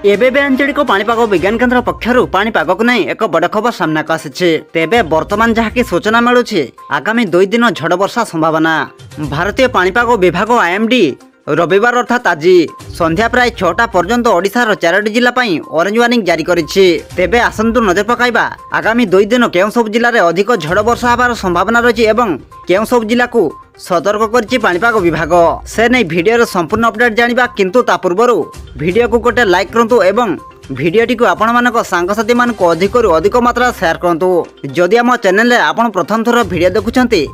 एबे आंचलिक पाणीपाग विज्ञान केन्द्र पक्षर पाणीपाग को नहीं एक बड़ खबर सामना को आसी तेबे वर्तमान जहाँकि सूचना मिलूँ आगामी 2 दिन झड़ वर्षा संभावना। भारतीय पाणीपाग विभाग आईएमडी रविवार अर्थात आज संध्या प्राय 6टा पर्यंत ओडिशार 4टी जिला ऑरेंज वार्निंग जारी करिछि। तेबे आसंतु नजर पकाइबा आगामी 2 दिन केउं सब जिले में अधिक झड़ वर्षा होबार संभावना रही एवं केउं सब जिला को सतर्क करिछि पाणीपाग विभाग। से नहीं वीडियो संपूर्ण अपडेट जानिबा, किंतु ता पूर्व वीडियो को गोटे लाइक करंतु एवं भिडियोटी को आपण मानक सांगसाथी मानक अधिक मात्रा शेयर करंतु। जदि आम चैनल आपण प्रथम थर वीडियो देखुछंती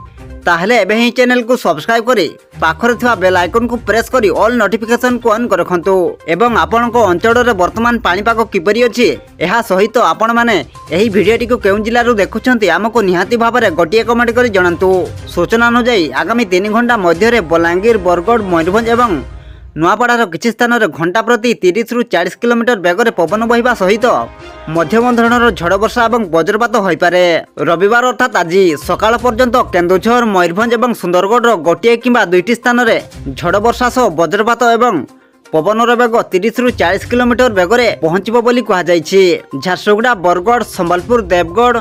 ताहले एबे ही चैनल को सब्सक्राइब करी पाखरे थिबा बेल आइकन को प्रेस करी ऑल नोटिफिकेशन को ऑन कर रखंतु एवं आपनको अंचल रे वर्तमान पाणीपाग किपरि अछि एहा सहित आपण माने एही भिडियोटी को केउं जिल्ला रु देखुछंती हमको निहाती भाबरे गोटिए कमेंट करी जणांतु। सूचना अनुसार आगामी 3 घंटा मध्य बलांगीर, बरगढ़, मयूरभंज एवं नुआपड़ार किछि स्थान रे घंटा प्रति 30 रु 40 किलोमीटर बेगर पवन बहिबा सहित मध्यम धरणर झड़ वर्षा एवं वज्रपात होई पारे। रविवार अर्थात आज सकाळ पर्यंत केन्दुझर, मयूरभंज एवं सुंदरगढ़ गोटिए किंबा 2टी स्थान रे झड़ वर्षा सह वज्रपात एवं पवनर बेग 30 रु 40 किलोमीटर बेगरे पहुंचबो बोली कहा जायछि। झारसुगुड़ा, बरगढ़, संबलपुर, देवगढ़,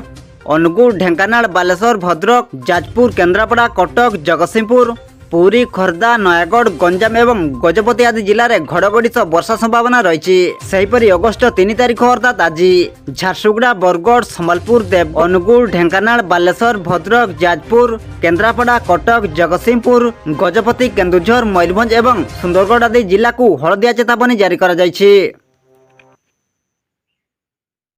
अनुगुल, ढेंकानाल, बालेश्वर, भद्रक, जाजपुर, केन्द्रापड़ा, कटक, जगतसिंहपुर, पुरी, खोर्धा, नयागढ़, गंजाम एवं गजपति आदि जिले में घड़घड़ी सह वर्षा संभावना रही। सेहीपरि अगस्ट 3 तारिख अर्थात आज झारसुगुड़ा, बरगढ़, संबलपुर, देव, अनुगुल, ढेंकानाल, बालेश्वर, भद्रक, जाजपुर, केन्द्रापड़ा, कटक, जगतसिंहपुर, गजपति, केन्दुझर, मयूरभंज एवं सुंदरगढ़ आदि जिला को हलदिया चेतावनी जारी करा जायछि।